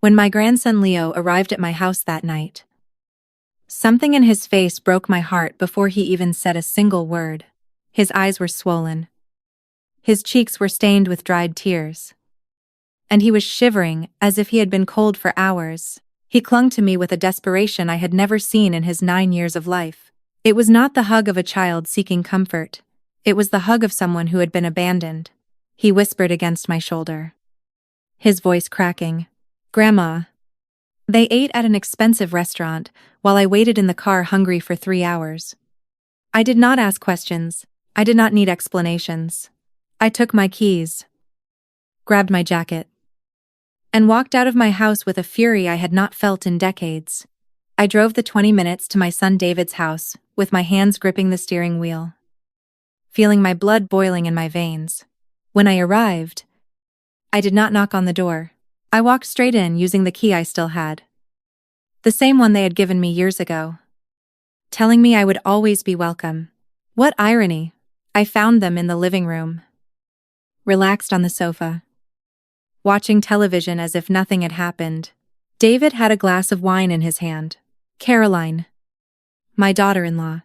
When my grandson Leo arrived at my house that night, something in his face broke my heart before he even said a single word. His eyes were swollen. His cheeks were stained with dried tears. And he was shivering as if he had been cold for hours. He clung to me with a desperation I had never seen in his 9 years of life. It was not the hug of a child seeking comfort. It was the hug of someone who had been abandoned. He whispered against my shoulder, his voice cracking, "Grandma." They ate at an expensive restaurant while I waited in the car hungry for 3 hours. I did not ask questions. I did not need explanations. I took my keys, grabbed my jacket, and walked out of my house with a fury I had not felt in decades. I drove the 20 minutes to my son David's house, with my hands gripping the steering wheel, feeling my blood boiling in my veins. When I arrived, I did not knock on the door. I walked straight in using the key I still had, the same one they had given me years ago, telling me I would always be welcome. What irony! I found them in the living room, relaxed on the sofa, watching television as if nothing had happened. David had a glass of wine in his hand. Caroline, my daughter-in-law.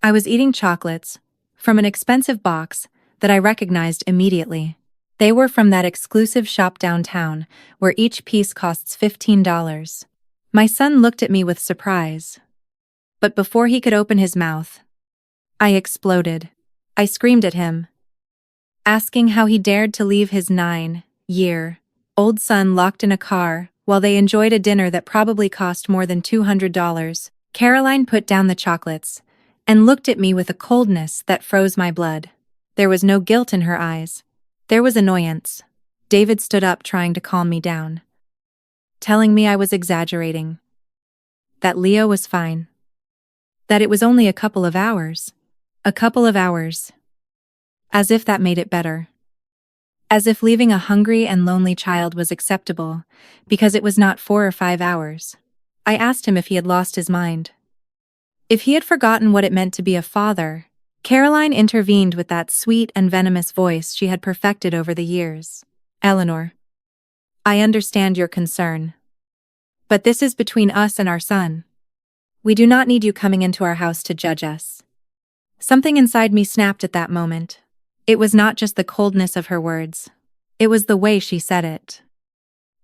I was eating chocolates from an expensive box that I recognized immediately. They were from that exclusive shop downtown where each piece costs $15. My son looked at me with surprise. But before he could open his mouth, I exploded. I screamed at him, asking how he dared to leave his 9-year-old son locked in a car while they enjoyed a dinner that probably cost more than $200. Caroline put down the chocolates and looked at me with a coldness that froze my blood. There was no guilt in her eyes. There was annoyance. David stood up trying to calm me down, telling me I was exaggerating, that Leo was fine, that it was only a couple of hours. A couple of hours. As if that made it better. As if leaving a hungry and lonely child was acceptable, because it was not 4 or 5 hours. I asked him if he had lost his mind, if he had forgotten what it meant to be a father. Caroline intervened with that sweet and venomous voice she had perfected over the years. "Eleanor, I understand your concern. But this is between us and our son. We do not need you coming into our house to judge us." Something inside me snapped at that moment. It was not just the coldness of her words. It was the way she said it.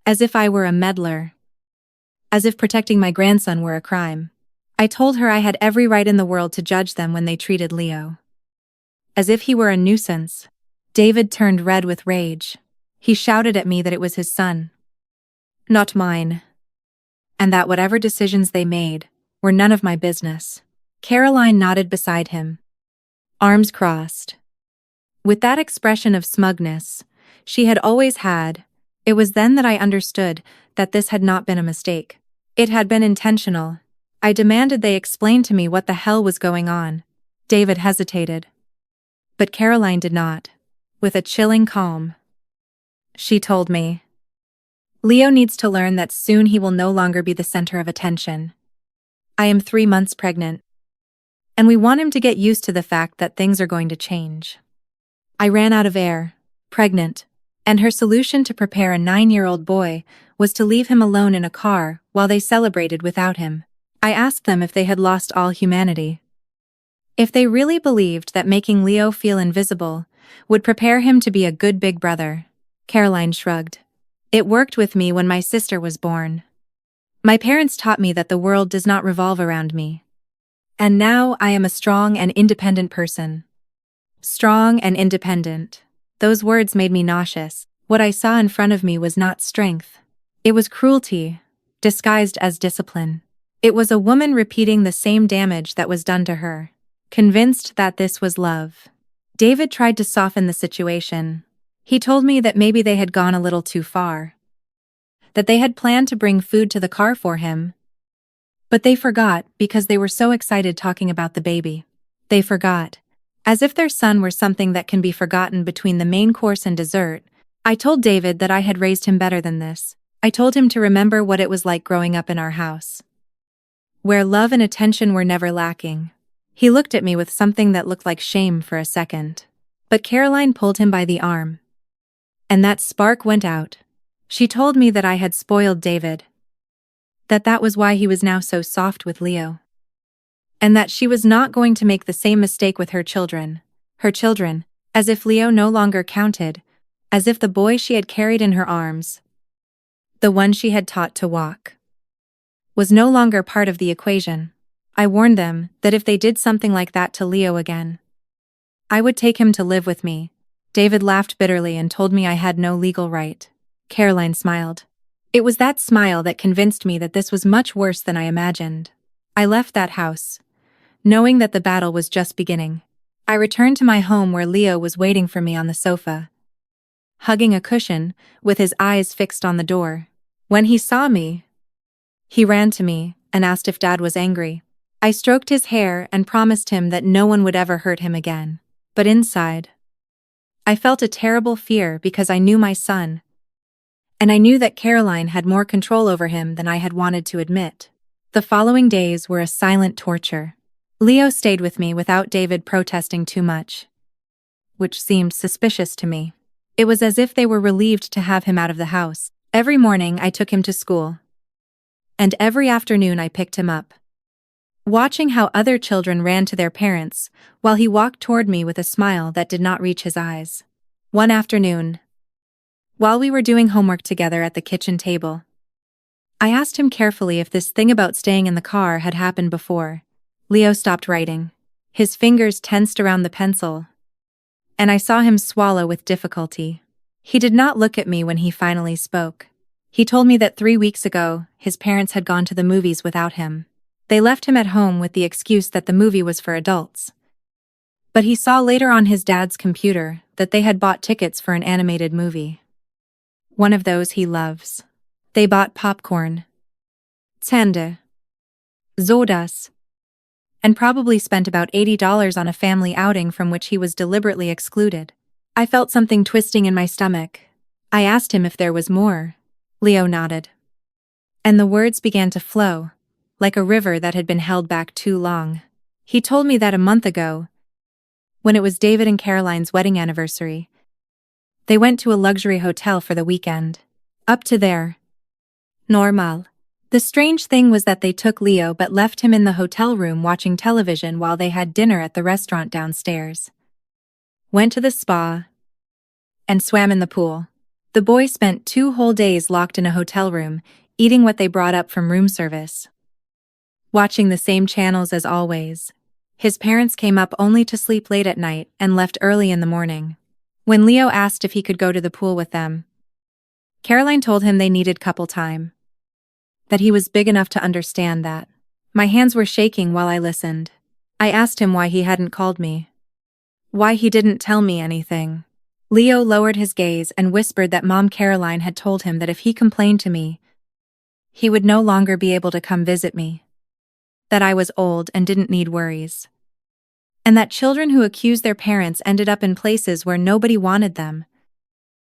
As if I were a meddler. As if protecting my grandson were a crime. I told her I had every right in the world to judge them when they treated Leo as if he were a nuisance. David turned red with rage. He shouted at me that it was his son, not mine, and that whatever decisions they made were none of my business. Caroline nodded beside him, arms crossed, with that expression of smugness she had always had. It was then that I understood that this had not been a mistake. It had been intentional. I demanded they explain to me what the hell was going on. David hesitated. But Caroline did not. With a chilling calm, she told me, "Leo needs to learn that soon he will no longer be the center of attention. I am 3 months pregnant, and we want him to get used to the fact that things are going to change." I ran out of air. Pregnant. And her solution to prepare a 9-year-old boy was to leave him alone in a car while they celebrated without him. I asked them if they had lost all humanity. If they really believed that making Leo feel invisible would prepare him to be a good big brother. Caroline shrugged. "It worked with me when my sister was born. My parents taught me that the world does not revolve around me. And now I am a strong and independent person." Strong and independent. Those words made me nauseous. What I saw in front of me was not strength. It was cruelty, disguised as discipline. It was a woman repeating the same damage that was done to her, convinced that this was love. David tried to soften the situation. He told me that maybe they had gone a little too far, that they had planned to bring food to the car for him. But they forgot because they were so excited talking about the baby. They forgot. As if their son were something that can be forgotten between the main course and dessert. I told David that I had raised him better than this. I told him to remember what it was like growing up in our house, where love and attention were never lacking. He looked at me with something that looked like shame for a second. But Caroline pulled him by the arm, and that spark went out. She told me that I had spoiled David, that was why he was now so soft with Leo, and that she was not going to make the same mistake with her children, as if Leo no longer counted, as if the boy she had carried in her arms, the one she had taught to walk, was no longer part of the equation. I warned them that if they did something like that to Leo again, I would take him to live with me. David laughed bitterly and told me I had no legal right. Caroline smiled. It was that smile that convinced me that this was much worse than I imagined. I left that house, knowing that the battle was just beginning. I returned to my home where Leo was waiting for me on the sofa, hugging a cushion, with his eyes fixed on the door. When he saw me, he ran to me and asked if Dad was angry. I stroked his hair and promised him that no one would ever hurt him again. But inside, I felt a terrible fear because I knew my son, and I knew that Caroline had more control over him than I had wanted to admit. The following days were a silent torture. Leo stayed with me without David protesting too much, which seemed suspicious to me. It was as if they were relieved to have him out of the house. Every morning I took him to school, and every afternoon I picked him up, watching how other children ran to their parents while he walked toward me with a smile that did not reach his eyes. One afternoon, while we were doing homework together at the kitchen table, I asked him carefully if this thing about staying in the car had happened before. Leo stopped writing. His fingers tensed around the pencil, and I saw him swallow with difficulty. He did not look at me when he finally spoke. He told me that 3 weeks ago, his parents had gone to the movies without him. They left him at home with the excuse that the movie was for adults. But he saw later on his dad's computer that they had bought tickets for an animated movie, one of those he loves. They bought popcorn, Tande, sodas, and probably spent about $80 on a family outing from which he was deliberately excluded. I felt something twisting in my stomach. I asked him if there was more. Leo nodded, and the words began to flow, like a river that had been held back too long. He told me that a month ago, when it was David and Caroline's wedding anniversary, they went to a luxury hotel for the weekend. Up to there, normal. The strange thing was that they took Leo but left him in the hotel room watching television while they had dinner at the restaurant downstairs, went to the spa, and swam in the pool. The boy spent 2 whole days locked in a hotel room, eating what they brought up from room service, watching the same channels as always. His parents came up only to sleep late at night and left early in the morning. When Leo asked if he could go to the pool with them, Caroline told him they needed couple time, that he was big enough to understand that. My hands were shaking while I listened. I asked him why he hadn't called me, why he didn't tell me anything. Leo lowered his gaze and whispered that Mom Caroline had told him that if he complained to me, he would no longer be able to come visit me, that I was old and didn't need worries, and that children who accused their parents ended up in places where nobody wanted them.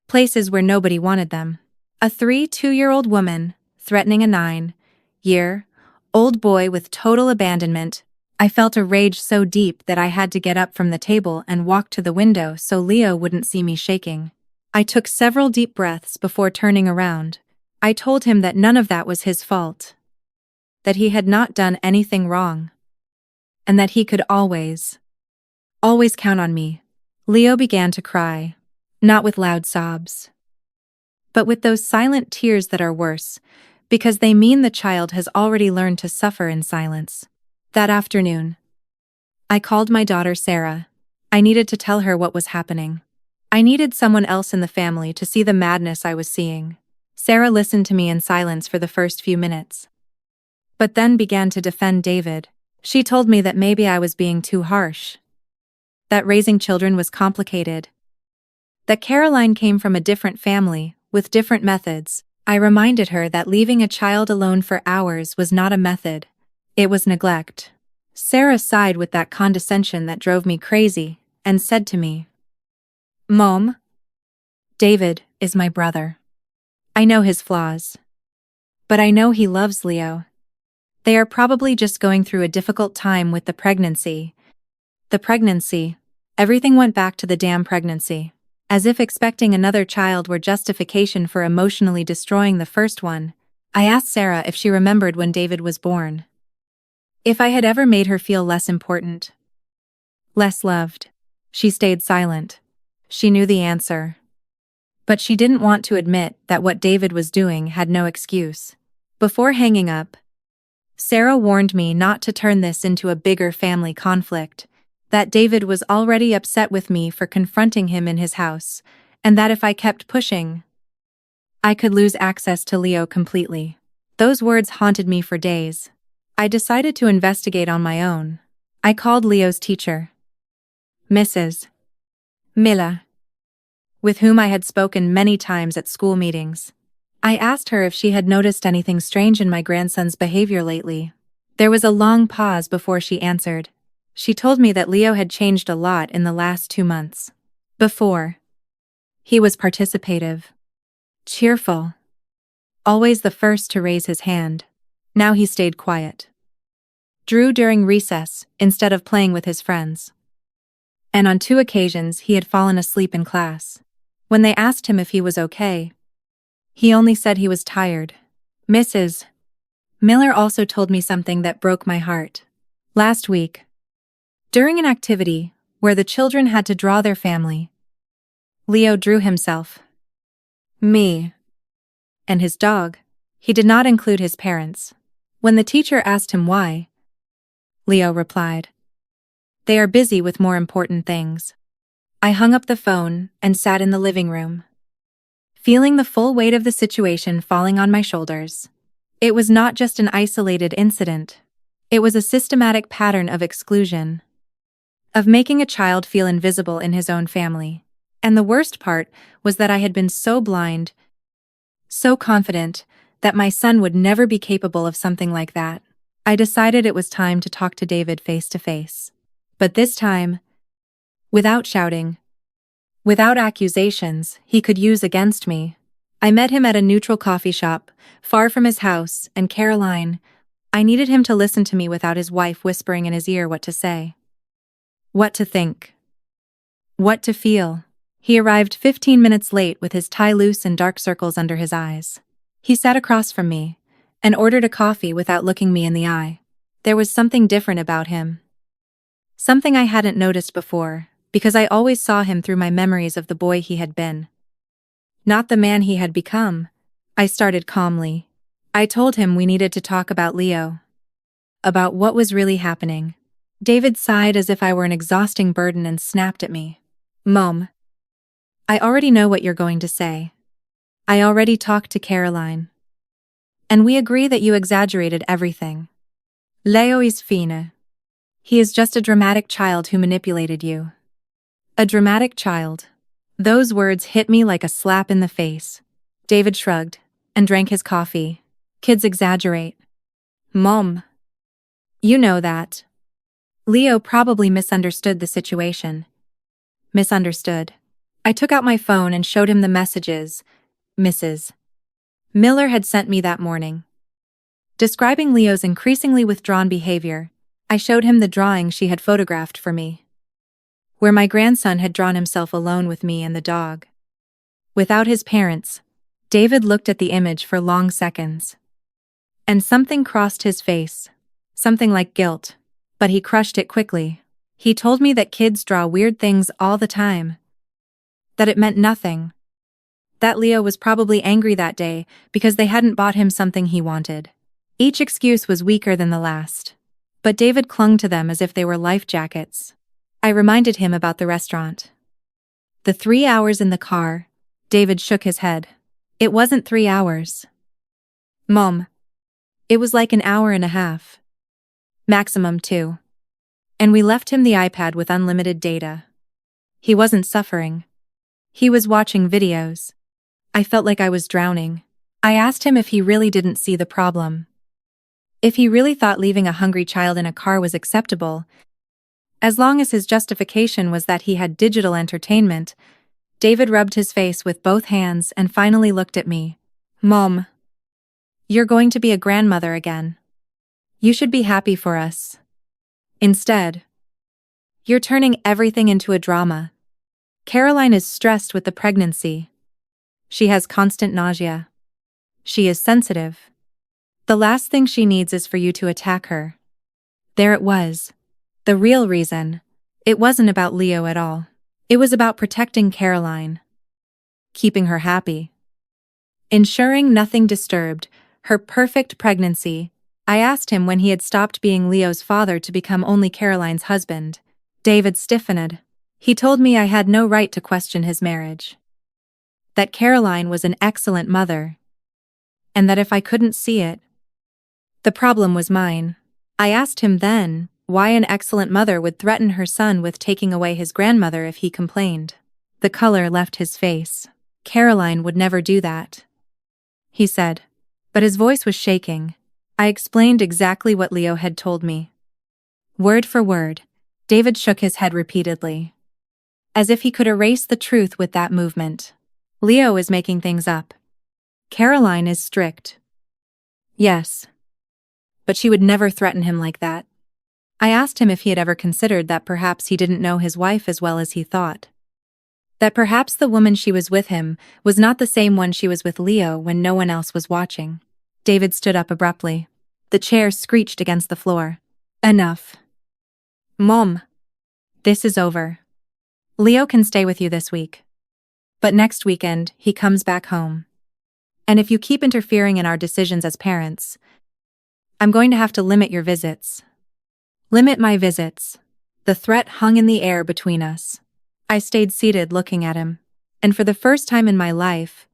Places where nobody wanted them. A 2-year-old woman threatening a 9-year-old boy with total abandonment. I felt a rage so deep that I had to get up from the table and walk to the window so Leo wouldn't see me shaking. I took several deep breaths before turning around. I told him that none of that was his fault, that he had not done anything wrong, and that he could always count on me. Leo began to cry, not with loud sobs, but with those silent tears that are worse, because they mean the child has already learned to suffer in silence. That afternoon, I called my daughter Sarah. I needed to tell her what was happening. I needed someone else in the family to see the madness I was seeing. Sarah listened to me in silence for the first few minutes, but then began to defend David. She told me that maybe I was being too harsh, that raising children was complicated, that Caroline came from a different family, with different methods. I reminded her that leaving a child alone for hours was not a method. It was neglect. Sarah sighed with that condescension that drove me crazy, and said to me, "Mom, David is my brother. I know his flaws, but I know he loves Leo. They are probably just going through a difficult time with the pregnancy. Everything went back to the damn pregnancy. As if expecting another child were justification for emotionally destroying the first one, I asked Sarah if she remembered when David was born. If I had ever made her feel less important, less loved. She stayed silent. She knew the answer. But she didn't want to admit that what David was doing had no excuse. Before hanging up, Sarah warned me not to turn this into a bigger family conflict, that David was already upset with me for confronting him in his house, and that if I kept pushing, I could lose access to Leo completely. Those words haunted me for days. I decided to investigate on my own. I called Leo's teacher, Mrs. Miller, with whom I had spoken many times at school meetings. I asked her if she had noticed anything strange in my grandson's behavior lately. There was a long pause before she answered. She told me that Leo had changed a lot in the last 2 months. Before, he was participative, cheerful, always the first to raise his hand. Now he stayed quiet, drew during recess instead of playing with his friends. And on 2 occasions he had fallen asleep in class. When they asked him if he was okay, he only said he was tired. Mrs. Miller also told me something that broke my heart. Last week, during an activity where the children had to draw their family, Leo drew himself, me, and his dog. He did not include his parents. When the teacher asked him why, Leo replied, "They are busy with more important things." I hung up the phone and sat in the living room, feeling the full weight of the situation falling on my shoulders. It was not just an isolated incident. It was a systematic pattern of exclusion, of making a child feel invisible in his own family. And the worst part was that I had been so blind, so confident, that my son would never be capable of something like that. I decided it was time to talk to David face to face. But this time, without shouting, without accusations he could use against me. I met him at a neutral coffee shop, far from his house, and Caroline, I needed him to listen to me without his wife whispering in his ear what to say, what to think, what to feel. He arrived 15 minutes late with his tie loose and dark circles under his eyes. He sat across from me and ordered a coffee without looking me in the eye. There was something different about him. Something I hadn't noticed before, because I always saw him through my memories of the boy he had been, not the man he had become. I started calmly. I told him we needed to talk about Leo, about what was really happening. David sighed as if I were an exhausting burden and snapped at me. "Mom, I already know what you're going to say. I already talked to Caroline, and we agree that you exaggerated everything. Leo is fine. He is just a dramatic child who manipulated you." A dramatic child. Those words hit me like a slap in the face. David shrugged and drank his coffee. Kids exaggerate. Mom, you know that. Leo probably misunderstood the situation. Misunderstood. I took out my phone and showed him the messages Mrs. Miller had sent me that morning, describing Leo's increasingly withdrawn behavior. I showed him the drawing she had photographed for me, where my grandson had drawn himself alone with me and the dog, without his parents. David looked at the image for long seconds, and something crossed his face, something like guilt, but he crushed it quickly. He told me that kids draw weird things all the time, that it meant nothing, that Leo was probably angry that day because they hadn't bought him something he wanted. Each excuse was weaker than the last, but David clung to them as if they were life jackets. I reminded him about the restaurant. The 3 hours in the car. David shook his head. It wasn't 3 hours. Mom, it was like an hour and a half. Maximum 2. And we left him the iPad with unlimited data. He wasn't suffering. He was watching videos. I felt like I was drowning. I asked him if he really didn't see the problem, if he really thought leaving a hungry child in a car was acceptable, as long as his justification was that he had digital entertainment. David rubbed his face with both hands and finally looked at me. Mom, you're going to be a grandmother again. You should be happy for us. Instead, you're turning everything into a drama. Caroline is stressed with the pregnancy. She has constant nausea. She is sensitive. The last thing she needs is for you to attack her. There it was. The real reason. It wasn't about Leo at all. It was about protecting Caroline. Keeping her happy. Ensuring nothing disturbed her perfect pregnancy. I asked him when he had stopped being Leo's father to become only Caroline's husband. David stiffened. He told me I had no right to question his marriage. That Caroline was an excellent mother. And that if I couldn't see it, the problem was mine. I asked him then why an excellent mother would threaten her son with taking away his grandmother if he complained. The color left his face. Caroline would never do that, he said. But his voice was shaking. I explained exactly what Leo had told me. Word for word, David shook his head repeatedly, as if he could erase the truth with that movement. Leo is making things up. Caroline is strict. Yes. But she would never threaten him like that. I asked him if he had ever considered that perhaps he didn't know his wife as well as he thought. That perhaps the woman she was with him was not the same one she was with Leo when no one else was watching. David stood up abruptly. The chair screeched against the floor. Enough. Mom. This is over. Leo can stay with you this week. But next weekend, he comes back home. And if you keep interfering in our decisions as parents, I'm going to have to limit your visits. Limit my visits. The threat hung in the air between us. I stayed seated looking at him. And for the first time in my life,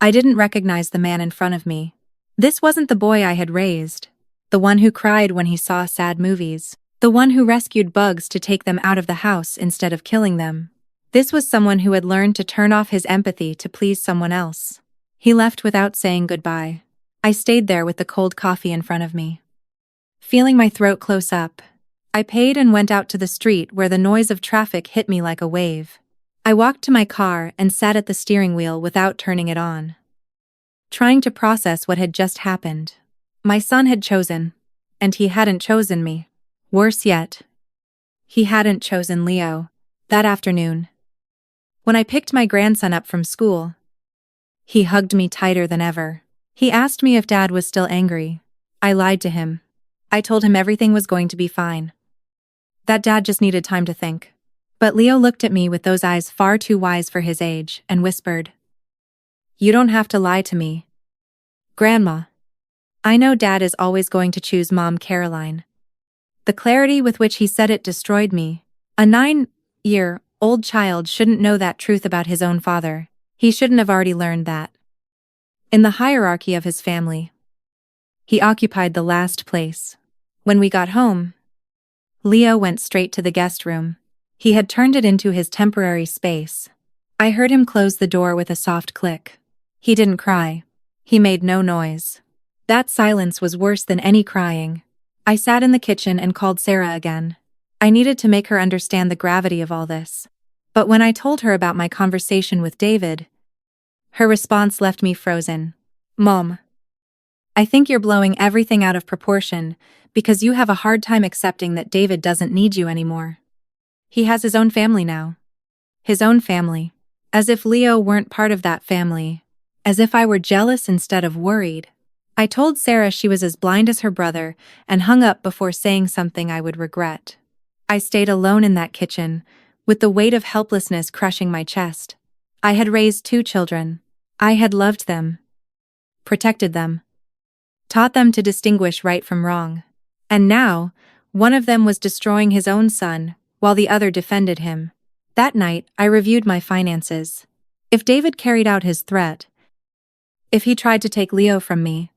I didn't recognize the man in front of me. This wasn't the boy I had raised. The one who cried when he saw sad movies. The one who rescued bugs to take them out of the house instead of killing them. This was someone who had learned to turn off his empathy to please someone else. He left without saying goodbye. I stayed there with the cold coffee in front of me. Feeling my throat close up, I paid and went out to the street where the noise of traffic hit me like a wave. I walked to my car and sat at the steering wheel without turning it on, trying to process what had just happened. My son had chosen, and he hadn't chosen me. Worse yet, he hadn't chosen Leo. That afternoon, when I picked my grandson up from school, he hugged me tighter than ever. He asked me if Dad was still angry. I lied to him. I told him everything was going to be fine. That Dad just needed time to think. But Leo looked at me with those eyes far too wise for his age and whispered, "You don't have to lie to me, Grandma. I know Dad is always going to choose Mom Caroline." The clarity with which he said it destroyed me. A 9-year-old child shouldn't know that truth about his own father. He shouldn't have already learned that. In the hierarchy of his family, he occupied the last place. When we got home, Leo went straight to the guest room. He had turned it into his temporary space. I heard him close the door with a soft click. He didn't cry. He made no noise. That silence was worse than any crying. I sat in the kitchen and called Sarah again. I needed to make her understand the gravity of all this. But when I told her about my conversation with David, her response left me frozen. "Mom, I think you're blowing everything out of proportion because you have a hard time accepting that David doesn't need you anymore. He has his own family now. His own family. As if Leo weren't part of that family. As if I were jealous instead of worried." I told Sarah she was as blind as her brother and hung up before saying something I would regret. I stayed alone in that kitchen, with the weight of helplessness crushing my chest. I had raised 2 children. I had loved them, protected them, taught them to distinguish right from wrong. And now, one of them was destroying his own son, while the other defended him. That night, I reviewed my finances. If David carried out his threat, if he tried to take Leo from me,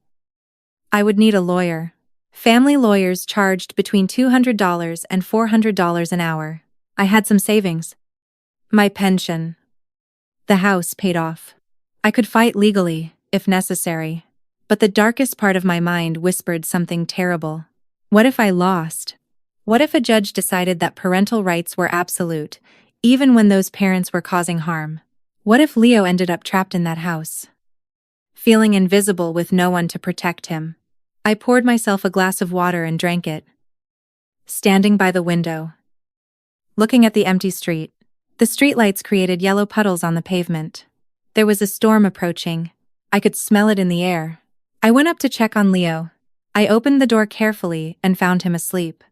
I would need a lawyer. Family lawyers charged between $200 and $400 an hour. I had some savings. My pension. The house paid off. I could fight legally, if necessary. But the darkest part of my mind whispered something terrible. What if I lost? What if a judge decided that parental rights were absolute, even when those parents were causing harm? What if Leo ended up trapped in that house, feeling invisible with no one to protect him? I poured myself a glass of water and drank it. Standing by the window, looking at the empty street, The streetlights created yellow puddles on the pavement. There was a storm approaching. I could smell it in the air. I went up to check on Leo. I opened the door carefully and found him asleep,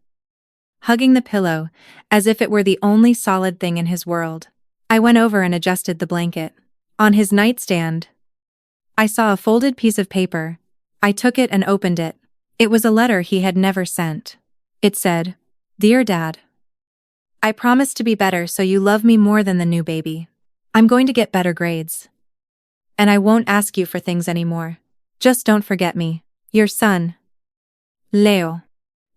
hugging the pillow, as if it were the only solid thing in his world. I went over and adjusted the blanket. On his nightstand, I saw a folded piece of paper. I took it and opened it. It was a letter he had never sent. It said, "Dear Dad, I promise to be better so you love me more than the new baby. I'm going to get better grades. And I won't ask you for things anymore. Just don't forget me. Your son, Leo."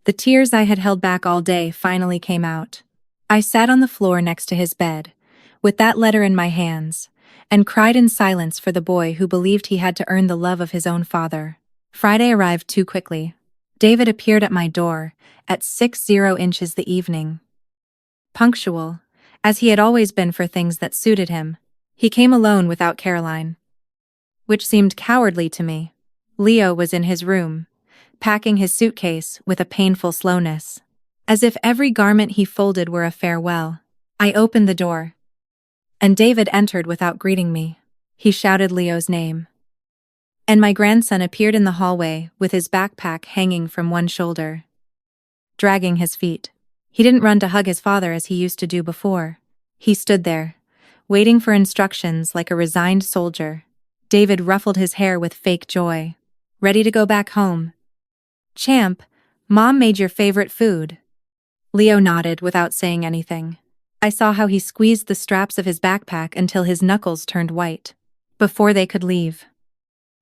The tears I had held back all day finally came out. I sat on the floor next to his bed, with that letter in my hands, and cried in silence for the boy who believed he had to earn the love of his own father. Friday arrived too quickly. David appeared at my door at 6:00 the evening. Punctual, as he had always been for things that suited him. He came alone without Caroline, which seemed cowardly to me. Leo was in his room, packing his suitcase with a painful slowness, as if every garment he folded were a farewell. I opened the door, and David entered without greeting me. He shouted Leo's name, and my grandson appeared in the hallway with his backpack hanging from one shoulder, dragging his feet. He didn't run to hug his father as he used to do before. He stood there, waiting for instructions like a resigned soldier. David ruffled his hair with fake joy. "Ready to go back home? Champ, Mom made your favorite food." Leo nodded without saying anything. I saw how he squeezed the straps of his backpack until his knuckles turned white. Before they could leave,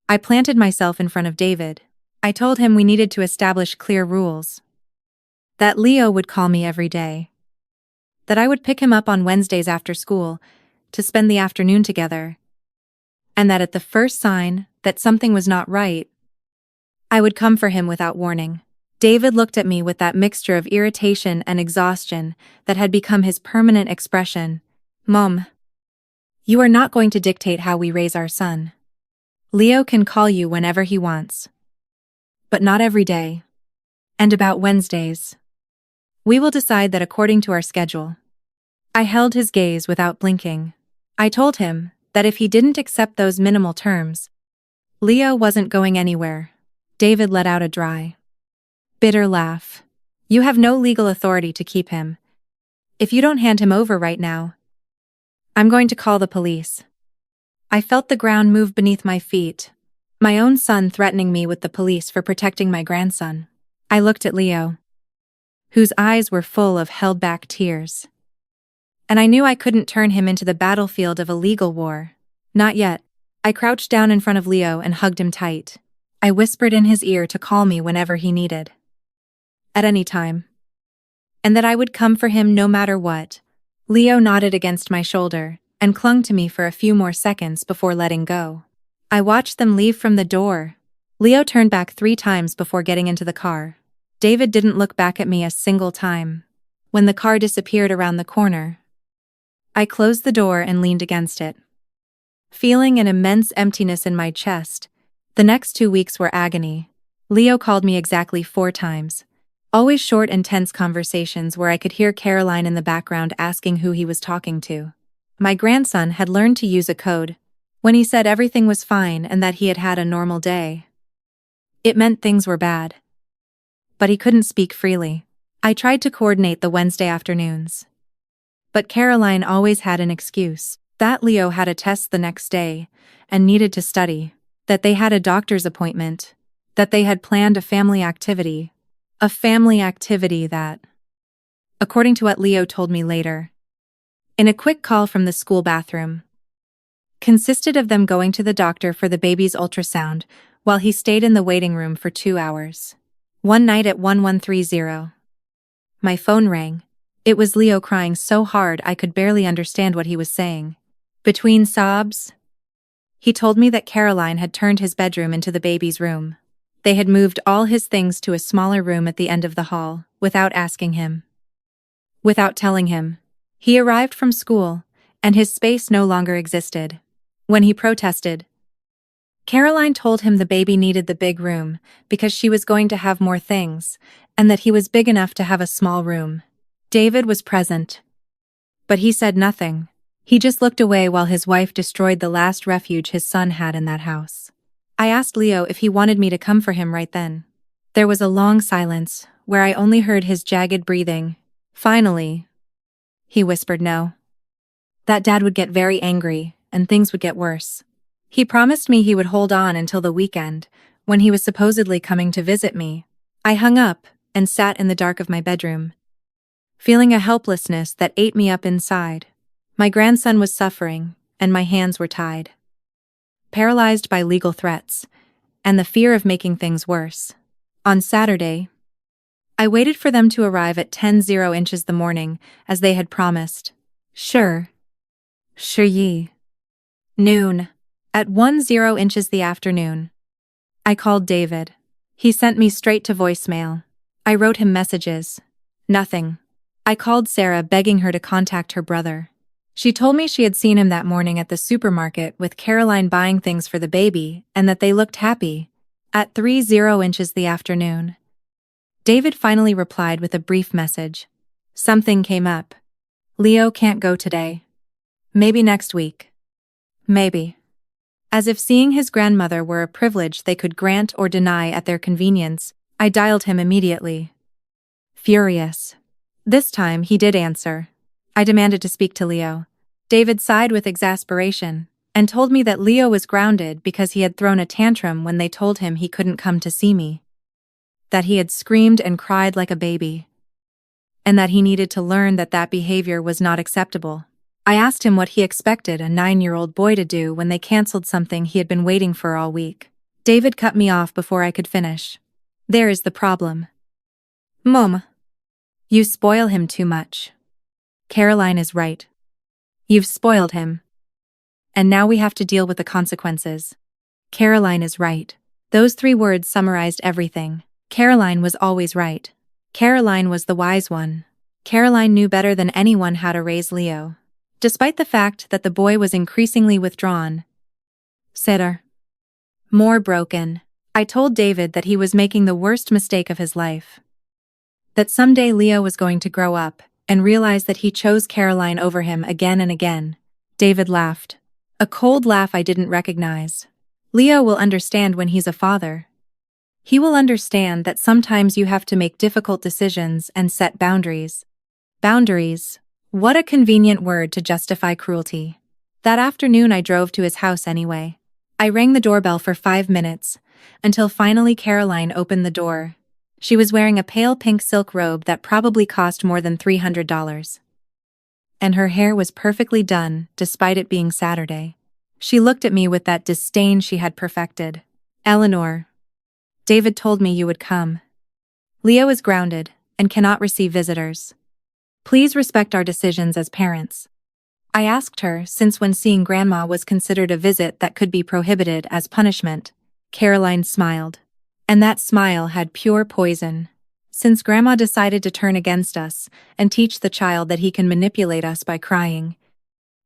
I planted myself in front of David. I told him we needed to establish clear rules. That Leo would call me every day. That I would pick him up on Wednesdays after school to spend the afternoon together. And that at the first sign that something was not right, I would come for him without warning. David looked at me with that mixture of irritation and exhaustion that had become his permanent expression. "Mom, you are not going to dictate how we raise our son. Leo can call you whenever he wants, but not every day. And about Wednesdays, we will decide that according to our schedule." I held his gaze without blinking. I told him that if he didn't accept those minimal terms, Leo wasn't going anywhere. David let out a dry, bitter laugh. "You have no legal authority to keep him. If you don't hand him over right now, I'm going to call the police." I felt the ground move beneath my feet. My own son threatening me with the police for protecting my grandson. I looked at Leo, whose eyes were full of held-back tears. And I knew I couldn't turn him into the battlefield of a legal war. Not yet. I crouched down in front of Leo and hugged him tight. I whispered in his ear to call me whenever he needed. At any time. And that I would come for him no matter what. Leo nodded against my shoulder and clung to me for a few more seconds before letting go. I watched them leave from the door. Leo turned back 3 times before getting into the car. David didn't look back at me a single time. When the car disappeared around the corner, I closed the door and leaned against it, feeling an immense emptiness in my chest. The next 2 weeks were agony. Leo called me exactly 4 times. Always short and tense conversations where I could hear Caroline in the background asking who he was talking to. My grandson had learned to use a code. When he said everything was fine and that he had had a normal day, it meant things were bad. But he couldn't speak freely. I tried to coordinate the Wednesday afternoons, but Caroline always had an excuse. That Leo had a test the next day and needed to study. That they had a doctor's appointment. That they had planned a family activity. A family activity that, according to what Leo told me later, in a quick call from the school bathroom, consisted of them going to the doctor for the baby's ultrasound while he stayed in the waiting room for 2 hours. One night at 1130, my phone rang. It was Leo crying so hard I could barely understand what he was saying. Between sobs, he told me that Caroline had turned his bedroom into the baby's room. They had moved all his things to a smaller room at the end of the hall, without asking him. Without telling him. He arrived from school, and his space no longer existed. When he protested, Caroline told him the baby needed the big room because she was going to have more things, and that he was big enough to have a small room. David was present, But he said nothing. He just looked away while his wife destroyed the last refuge his son had in that house. I asked Leo if he wanted me to come for him right then. There was a long silence, where I only heard his jagged breathing. Finally, he whispered no. That Dad would get very angry, and things would get worse. He promised me he would hold on until the weekend, when he was supposedly coming to visit me. I hung up and sat in the dark of my bedroom, feeling a helplessness that ate me up inside. My grandson was suffering, and my hands were tied, paralyzed by legal threats and the fear of making things worse. On Saturday, I waited for them to arrive at 10:00 inches the morning, as they had promised. Sure ye. Noon. At 10:00 inches the afternoon, I called David. He sent me straight to voicemail. I wrote him messages. Nothing. I called Sarah, begging her to contact her brother. She told me she had seen him that morning at the supermarket with Caroline buying things for the baby and that they looked happy. At 30 inches the afternoon, David finally replied with a brief message. Something came up. Leo can't go today. Maybe next week. Maybe. As if seeing his grandmother were a privilege they could grant or deny at their convenience, I dialed him immediately. Furious. This time he did answer. I demanded to speak to Leo. David sighed with exasperation and told me that Leo was grounded because he had thrown a tantrum when they told him he couldn't come to see me, that he had screamed and cried like a baby, and that he needed to learn that that behavior was not acceptable. I asked him what he expected a 9-year-old boy to do when they canceled something he had been waiting for all week. David cut me off before I could finish. There is the problem. Mom, you spoil him too much. Caroline is right. You've spoiled him. And now we have to deal with the consequences. Caroline is right. Those 3 words summarized everything. Caroline was always right. Caroline was the wise one. Caroline knew better than anyone how to raise Leo. Despite the fact that the boy was increasingly withdrawn, sadder, more broken, I told David that he was making the worst mistake of his life. That someday Leo was going to grow up and realize that he chose Caroline over him again and again. David laughed. A cold laugh I didn't recognize. Leo will understand when he's a father. He will understand that sometimes you have to make difficult decisions and set boundaries. Boundaries. What a convenient word to justify cruelty. That afternoon I drove to his house anyway. I rang the doorbell for 5 minutes, until finally Caroline opened the door. She was wearing a pale pink silk robe that probably cost more than $300. And her hair was perfectly done, despite it being Saturday. She looked at me with that disdain she had perfected. Eleanor, David told me you would come. Leo is grounded and cannot receive visitors. Please respect our decisions as parents. I asked her since when seeing Grandma was considered a visit that could be prohibited as punishment. Caroline smiled. And that smile had pure poison. Since Grandma decided to turn against us and teach the child that he can manipulate us by crying.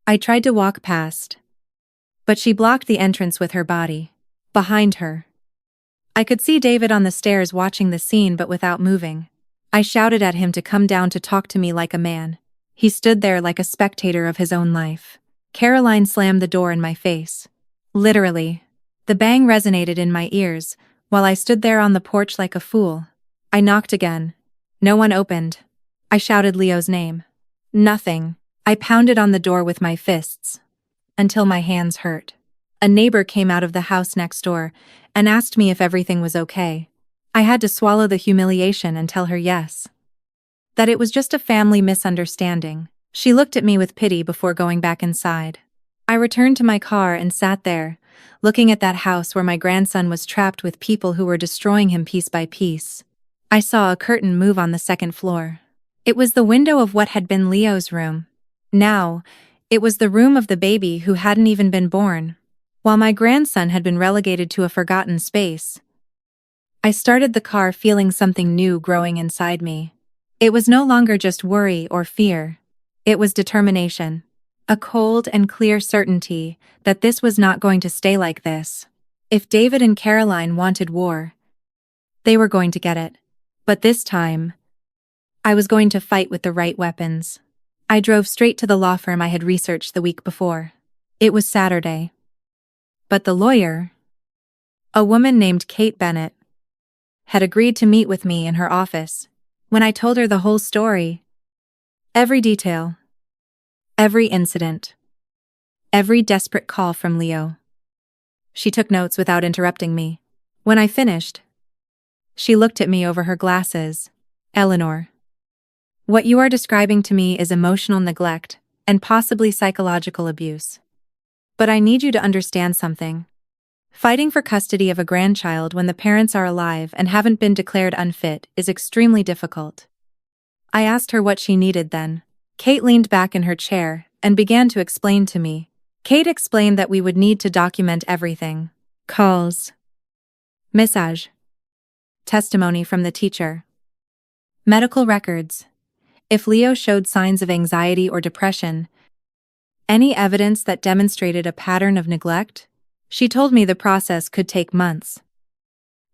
I tried to walk past, but she blocked the entrance with her body. Behind her, I could see David on the stairs watching the scene but without moving. I shouted at him to come down to talk to me like a man. He stood there like a spectator of his own life. Caroline slammed the door in my face. Literally. The bang resonated in my ears, while I stood there on the porch like a fool. I knocked again. No one opened. I shouted Leo's name. Nothing. I pounded on the door with my fists, until my hands hurt. A neighbor came out of the house next door and asked me if everything was okay. I had to swallow the humiliation and tell her yes. That it was just a family misunderstanding. She looked at me with pity before going back inside. I returned to my car and sat there, looking at that house where my grandson was trapped with people who were destroying him piece by piece. I saw a curtain move on the 2nd floor. It was the window of what had been Leo's room. Now, it was the room of the baby who hadn't even been born, while my grandson had been relegated to a forgotten space. I started the car feeling something new growing inside me. It was no longer just worry or fear. It was determination. A cold and clear certainty that this was not going to stay like this. If David and Caroline wanted war, they were going to get it. But this time, I was going to fight with the right weapons. I drove straight to the law firm I had researched the week before. It was Saturday. But the lawyer, a woman named Kate Bennett, had agreed to meet with me in her office. When I told her the whole story, every detail, every incident, every desperate call from Leo, she took notes without interrupting me. When I finished, she looked at me over her glasses. Eleanor, what you are describing to me is emotional neglect and possibly psychological abuse. But I need you to understand something. Fighting for custody of a grandchild when the parents are alive and haven't been declared unfit is extremely difficult. I asked her what she needed then. Kate leaned back in her chair and began to explain to me. Kate explained that we would need to document everything. Calls, message, testimony from the teacher, medical records. If Leo showed signs of anxiety or depression, any evidence that demonstrated a pattern of neglect. She told me the process could take months.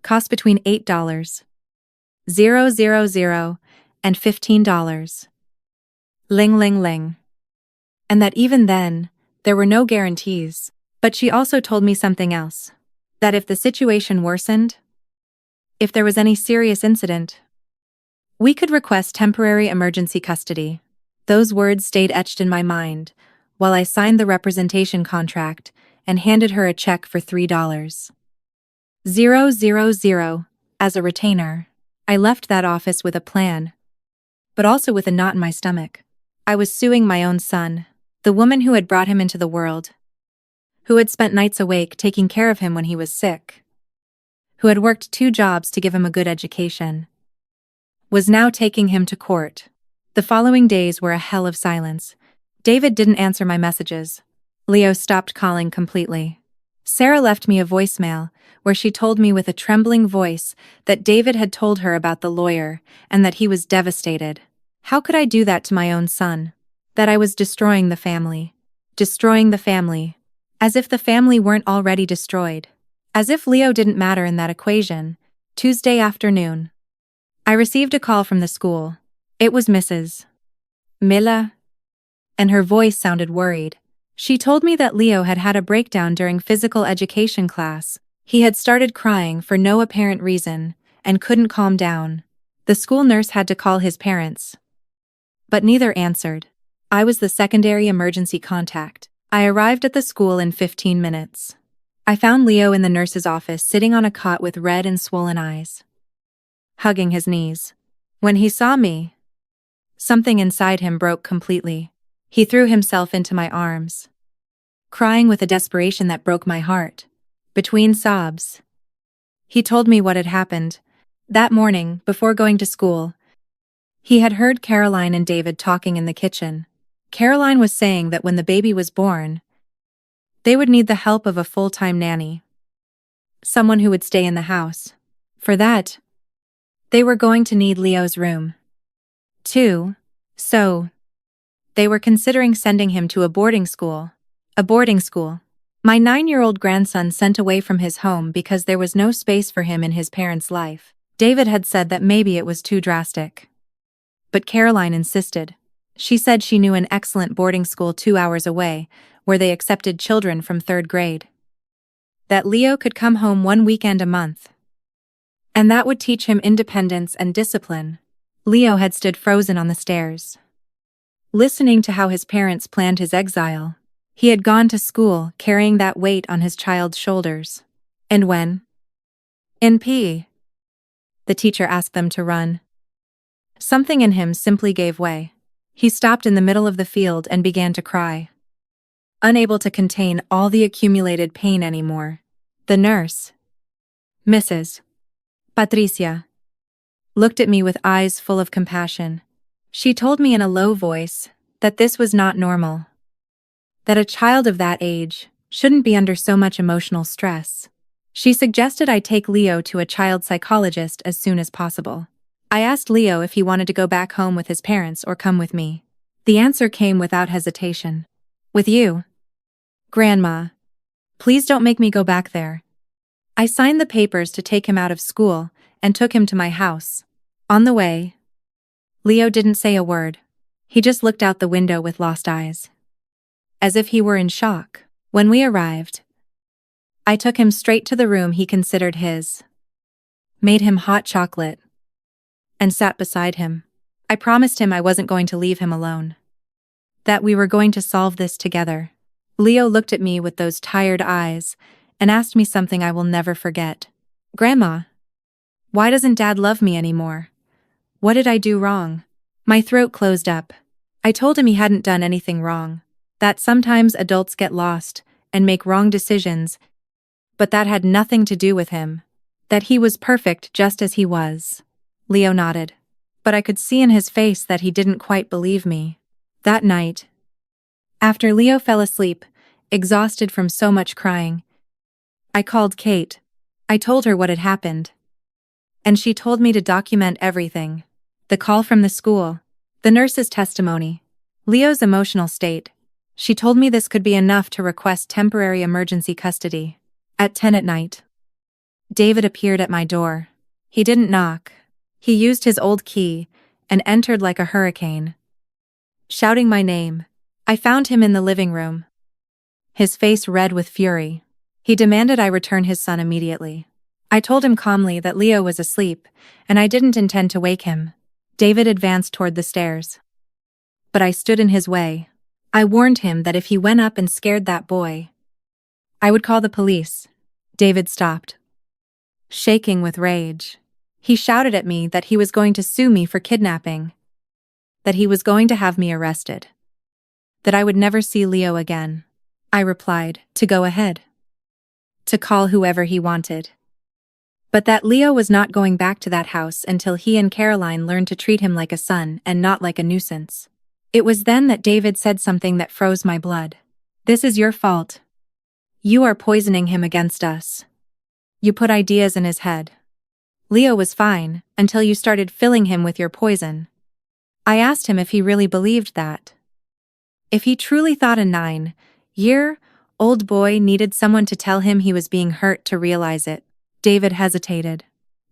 Cost between $8,000 and $15. Ling ling ling. And that even then, there were no guarantees. But she also told me something else. That if the situation worsened, if there was any serious incident, we could request temporary emergency custody. Those words stayed etched in my mind while I signed the representation contract and handed her a check for $3,000 as a retainer. I left that office with a plan, but also with a knot in my stomach. I was suing my own son, the woman who had brought him into the world, who had spent nights awake taking care of him when he was sick, who had worked 2 jobs to give him a good education, was now taking him to court. The following days were a hell of silence. David didn't answer my messages. Leo stopped calling completely. Sarah left me a voicemail where she told me with a trembling voice that David had told her about the lawyer and that he was devastated. How could I do that to my own son? That I was destroying the family. Destroying the family. As if the family weren't already destroyed. As if Leo didn't matter in that equation. Tuesday afternoon. I received a call from the school. It was Mrs. Miller, and her voice sounded worried. She told me that Leo had had a breakdown during physical education class. He had started crying for no apparent reason and couldn't calm down. The school nurse had to call his parents, but neither answered. I was the secondary emergency contact. I arrived at the school in 15 minutes. I found Leo in the nurse's office sitting on a cot with red and swollen eyes, hugging his knees. When he saw me, something inside him broke completely. He threw himself into my arms, crying with a desperation that broke my heart. Between sobs, he told me what had happened. That morning, before going to school, he had heard Caroline and David talking in the kitchen. Caroline was saying that when the baby was born, they would need the help of a full-time nanny, someone who would stay in the house. For that, they were going to need Leo's room, too. So, they were considering sending him to a boarding school. A boarding school. My 9-year-old grandson sent away from his home because there was no space for him in his parents' life. David had said that maybe it was too drastic. But Caroline insisted. She said she knew an excellent boarding school 2 hours away, where they accepted children from 3rd grade. That Leo could come home 1 weekend a month. And that would teach him independence and discipline. Leo had stood frozen on the stairs, listening to how his parents planned his exile. He had gone to school carrying that weight on his child's shoulders. And when, in PE, the teacher asked them to run, something in him simply gave way. He stopped in the middle of the field and began to cry, unable to contain all the accumulated pain anymore. The nurse, Mrs. Patricia, looked at me with eyes full of compassion. She told me in a low voice that this was not normal, that a child of that age shouldn't be under so much emotional stress. She suggested I take Leo to a child psychologist as soon as possible. I asked Leo if he wanted to go back home with his parents or come with me. The answer came without hesitation. With you, Grandma. Please don't make me go back there. I signed the papers to take him out of school and took him to my house. On the way, Leo didn't say a word. He just looked out the window with lost eyes, as if he were in shock. When we arrived, I took him straight to the room he considered his, made him hot chocolate, and sat beside him. I promised him I wasn't going to leave him alone, that we were going to solve this together. Leo looked at me with those tired eyes and asked me something I will never forget. "Grandma, why doesn't Dad love me anymore? What did I do wrong?" My throat closed up. I told him he hadn't done anything wrong, that sometimes adults get lost and make wrong decisions, but that had nothing to do with him, that he was perfect just as he was. Leo nodded, but I could see in his face that he didn't quite believe me. That night, after Leo fell asleep, exhausted from so much crying, I called Kate. I told her what had happened, and she told me to document everything. The call from the school, the nurse's testimony, Leo's emotional state. She told me this could be enough to request temporary emergency custody. At 10 at night, David appeared at my door. He didn't knock. He used his old key and entered like a hurricane, shouting my name. I found him in the living room, his face red with fury. He demanded I return his son immediately. I told him calmly that Leo was asleep, and I didn't intend to wake him. David advanced toward the stairs, but I stood in his way. I warned him that if he went up and scared that boy, I would call the police. David stopped, shaking with rage. He shouted at me that he was going to sue me for kidnapping, that he was going to have me arrested, that I would never see Leo again. I replied, to go ahead, to call whoever he wanted, but that Leo was not going back to that house until he and Caroline learned to treat him like a son and not like a nuisance. It was then that David said something that froze my blood. "This is your fault. You are poisoning him against us. You put ideas in his head. Leo was fine until you started filling him with your poison." I asked him if he really believed that, if he truly thought a 9-year-old boy needed someone to tell him he was being hurt to realize it. David hesitated,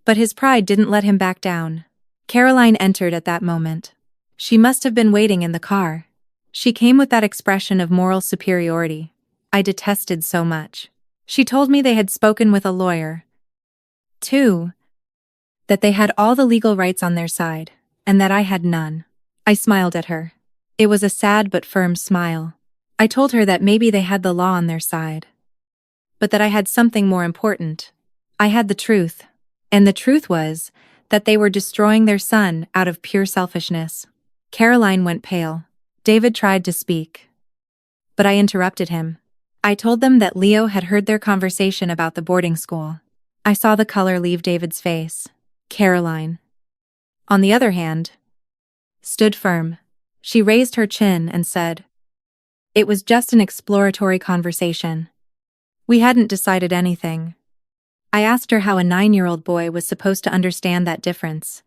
but his pride didn't let him back down. Caroline entered at that moment. She must have been waiting in the car. She came with that expression of moral superiority I detested so much. She told me they had spoken with a lawyer, too, that they had all the legal rights on their side, and that I had none. I smiled at her. It was a sad but firm smile. I told her that maybe they had the law on their side, but that I had something more important. I had the truth, and the truth was that they were destroying their son out of pure selfishness. Caroline went pale. David tried to speak, but I interrupted him. I told them that Leo had heard their conversation about the boarding school. I saw the color leave David's face. Caroline, on the other hand, stood firm. She raised her chin and said, "It was just an exploratory conversation. We hadn't decided anything." I asked her how a 9-year-old boy was supposed to understand that difference,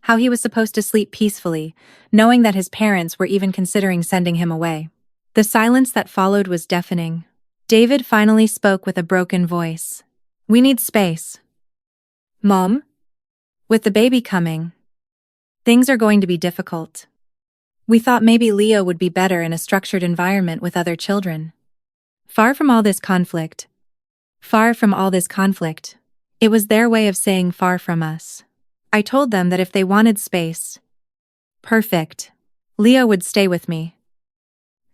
how he was supposed to sleep peacefully, knowing that his parents were even considering sending him away. The silence that followed was deafening. David finally spoke with a broken voice. "We need space, Mom. With the baby coming, things are going to be difficult. We thought maybe Leo would be better in a structured environment with other children. Far from all this conflict. Far from all this conflict." It was their way of saying far from us. I told them that if they wanted space, perfect, Leo would stay with me,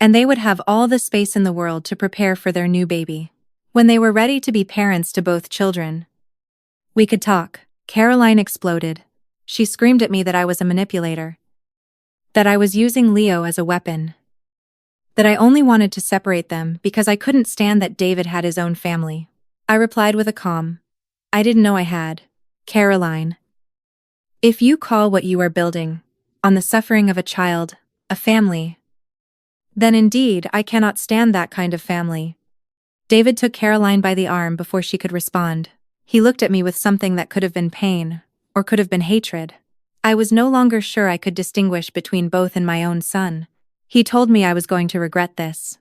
and they would have all the space in the world to prepare for their new baby. When they were ready to be parents to both children, we could talk. Caroline exploded. She screamed at me that I was a manipulator, that I was using Leo as a weapon, that I only wanted to separate them because I couldn't stand that David had his own family. I replied with a calm, "I didn't know I had. Caroline, if you call what you are building on the suffering of a child a family, then indeed I cannot stand that kind of family." David took Caroline by the arm before she could respond. He looked at me with something that could have been pain, or could have been hatred. I was no longer sure I could distinguish between both in my own son. He told me I was going to regret this,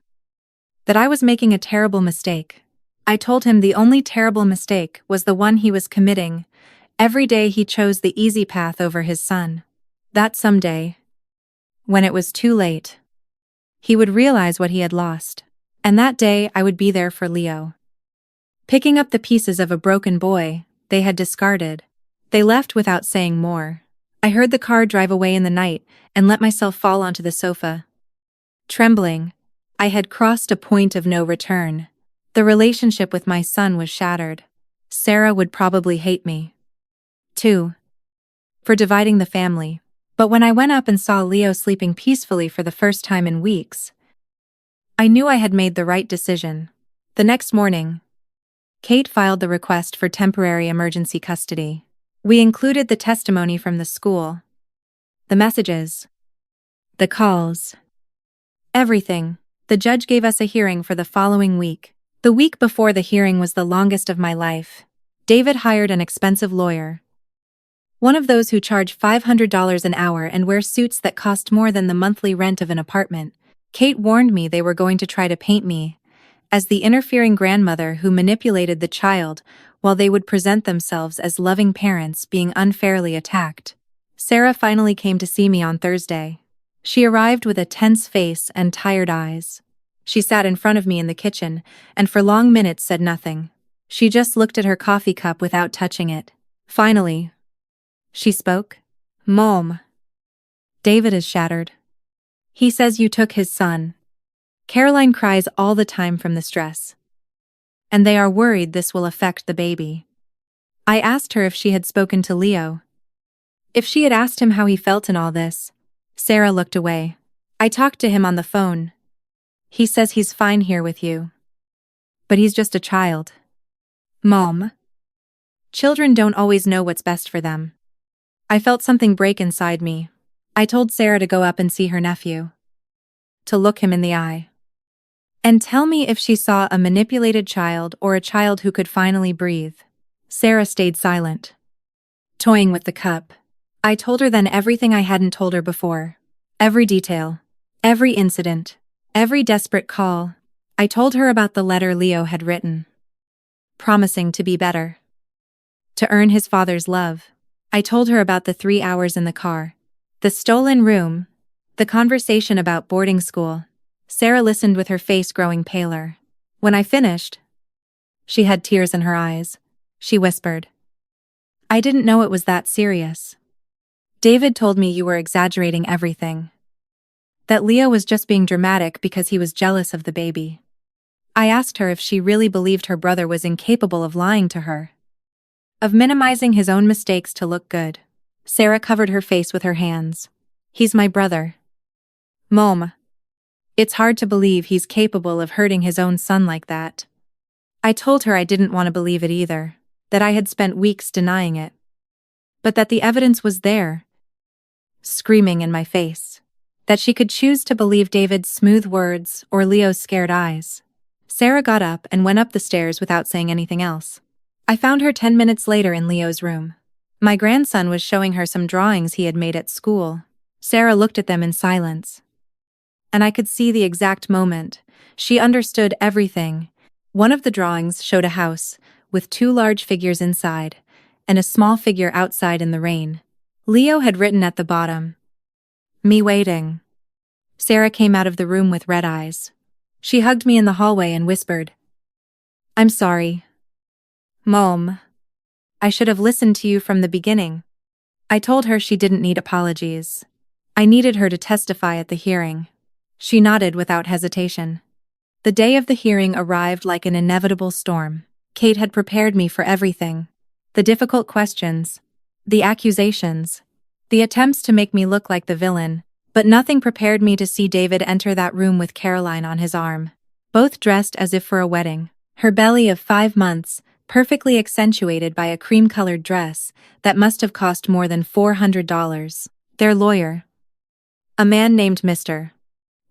that I was making a terrible mistake. I told him the only terrible mistake was the one he was committing. Every day he chose the easy path over his son. That someday When it was too late, he would realize what he had lost. And that day I would be there for Leo. Picking up the pieces of a broken boy they had discarded, they left without saying more. I heard the car drive away in the night and let myself fall onto the sofa. Trembling, I had crossed a point of no return. The relationship with my son was shattered. Sarah would probably hate me, too, for dividing the family. But when I went up and saw Leo sleeping peacefully for the first time in weeks, I knew I had made the right decision. The next morning, Kate filed the request for temporary emergency custody. We included the testimony from the school, the messages, the calls, everything. The judge gave us a hearing for the following week. The week before the hearing was the longest of my life. David hired an expensive lawyer, one of those who charge $500 an hour and wear suits that cost more than the monthly rent of an apartment. Kate warned me they were going to try to paint me as the interfering grandmother who manipulated the child, while they would present themselves as loving parents being unfairly attacked. Sarah finally came to see me on Thursday. She arrived with a tense face and tired eyes. She sat in front of me in the kitchen and for long minutes said nothing. She just looked at her coffee cup without touching it. Finally, she spoke. "Mom, David is shattered. He says you took his son. Caroline cries all the time from the stress, and they are worried this will affect the baby." I asked her if she had spoken to Leo, if she had asked him how he felt in all this. Sarah looked away. "I talked to him on the phone. He says he's fine here with you. But he's just a child." "Mom, children don't always know what's best for them." I felt something break inside me. I told Sarah to go up and see her nephew, to look him in the eye, and tell me if she saw a manipulated child or a child who could finally breathe. Sarah stayed silent, toying with the cup. I told her then everything I hadn't told her before. Every detail, every incident, every desperate call. I told her about the letter Leo had written, promising to be better, to earn his father's love. I told her about the 3 hours in the car, the stolen room, the conversation about boarding school. Sarah listened with her face growing paler. When I finished, she had tears in her eyes. She whispered, "I didn't know it was that serious. David told me you were exaggerating everything. That Leo was just being dramatic because he was jealous of the baby." I asked her if she really believed her brother was incapable of lying to her, of minimizing his own mistakes to look good. Sarah covered her face with her hands. "He's my brother. Mom, it's hard to believe he's capable of hurting his own son like that." I told her I didn't want to believe it either, that I had spent weeks denying it, but that the evidence was there, screaming in my face, that she could choose to believe David's smooth words or Leo's scared eyes. Sarah got up and went up the stairs without saying anything else. I found her 10 minutes later in Leo's room. My grandson was showing her some drawings he had made at school. Sarah looked at them in silence, and I could see the exact moment. She understood everything. One of the drawings showed a house with 2 large figures inside and a small figure outside in the rain. Leo had written at the bottom, "Me waiting." Sarah came out of the room with red eyes. She hugged me in the hallway and whispered, "I'm sorry. Mom, I should have listened to you from the beginning." I told her she didn't need apologies. I needed her to testify at the hearing. She nodded without hesitation. The day of the hearing arrived like an inevitable storm. Kate had prepared me for everything. The difficult questions, the accusations, the attempts to make me look like the villain, but nothing prepared me to see David enter that room with Caroline on his arm, both dressed as if for a wedding. Her belly of 5 months, perfectly accentuated by a cream-colored dress that must have cost more than $400. Their lawyer, a man named Mr.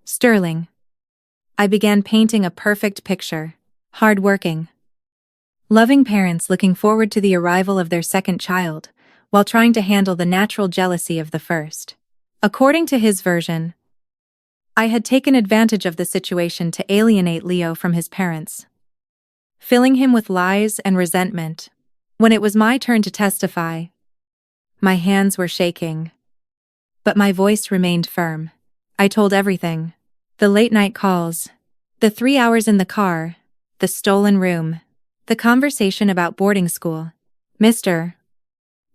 Sterling. I began painting a perfect picture. Hard-working, loving parents looking forward to the arrival of their second child, while trying to handle the natural jealousy of the first. According to his version, I had taken advantage of the situation to alienate Leo from his parents, filling him with lies and resentment. When it was my turn to testify, my hands were shaking, but my voice remained firm. I told everything. The late-night calls. The 3 hours in the car. The stolen room. The conversation about boarding school. Mr.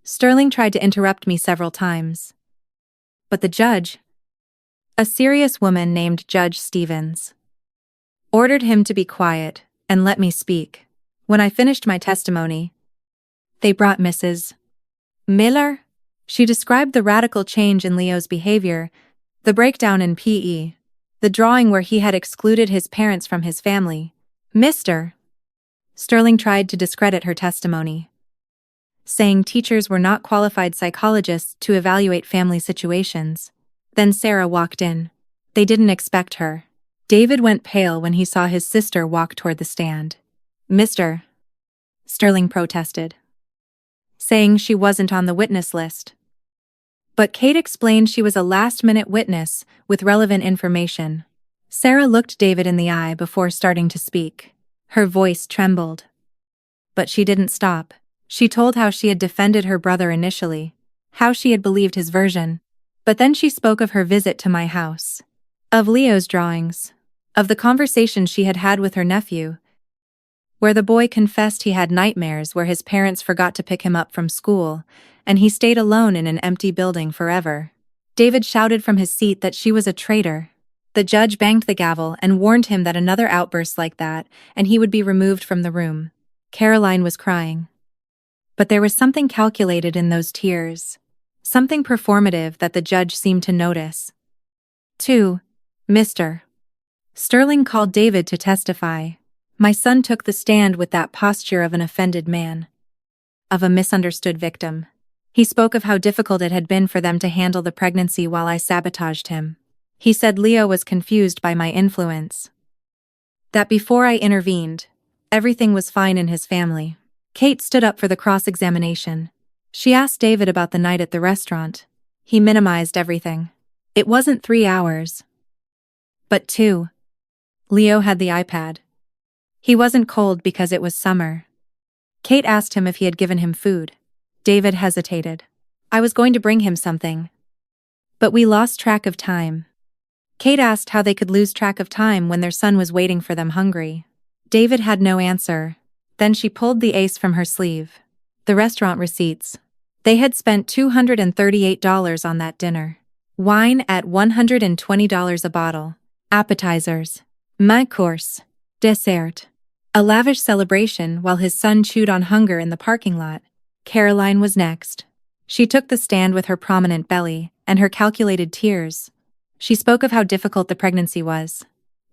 Sterling tried to interrupt me several times. But the judge, a serious woman named Judge Stevens, ordered him to be quiet and let me speak. When I finished my testimony, they brought Mrs. Miller. She described the radical change in Leo's behavior, the breakdown in PE, the drawing where he had excluded his parents from his family. Mr. Sterling tried to discredit her testimony, saying teachers were not qualified psychologists to evaluate family situations. Then Sarah walked in. They didn't expect her. David went pale when he saw his sister walk toward the stand. Mr. Sterling protested, saying she wasn't on the witness list. But Kate explained she was a last-minute witness with relevant information. Sarah looked David in the eye before starting to speak. Her voice trembled. But she didn't stop. She told how she had defended her brother initially, how she had believed his version. But then she spoke of her visit to my house, of Leo's drawings, of the conversation she had had with her nephew, where the boy confessed he had nightmares where his parents forgot to pick him up from school, and he stayed alone in an empty building forever. David shouted from his seat that she was a traitor. The judge banged the gavel and warned him that another outburst like that, and he would be removed from the room. Caroline was crying. But there was something calculated in those tears, something performative that the judge seemed to notice. 2. Mr. Sterling called David to testify. My son took the stand with that posture of an offended man, of a misunderstood victim. He spoke of how difficult it had been for them to handle the pregnancy while I sabotaged him. He said Leo was confused by my influence, that before I intervened, everything was fine in his family. Kate stood up for the cross-examination. She asked David about the night at the restaurant. He minimized everything. It wasn't 3 hours, but 2. Leo had the iPad. He wasn't cold because it was summer. Kate asked him if he had given him food. David hesitated. I was going to bring him something. But we lost track of time. Kate asked how they could lose track of time when their son was waiting for them hungry. David had no answer. Then she pulled the ace from her sleeve. The restaurant receipts. They had spent $238 on that dinner. Wine at $120 a bottle. Appetizers. Main course. Dessert. A lavish celebration while his son chewed on hunger in the parking lot. Caroline was next. She took the stand with her prominent belly and her calculated tears. She spoke of how difficult the pregnancy was,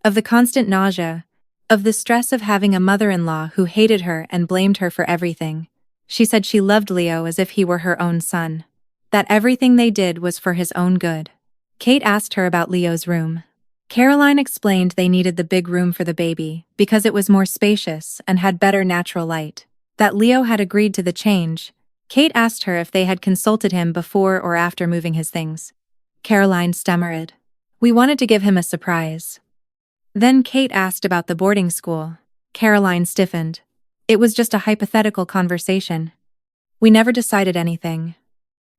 of the constant nausea, of the stress of having a mother-in-law who hated her and blamed her for everything. She said she loved Leo as if he were her own son, that everything they did was for his own good. Kate asked her about Leo's room. Caroline explained they needed the big room for the baby because it was more spacious and had better natural light. That Leo had agreed to the change. Kate asked her if they had consulted him before or after moving his things. Caroline stammered. We wanted to give him a surprise. Then Kate asked about the boarding school. Caroline stiffened. It was just a hypothetical conversation. We never decided anything.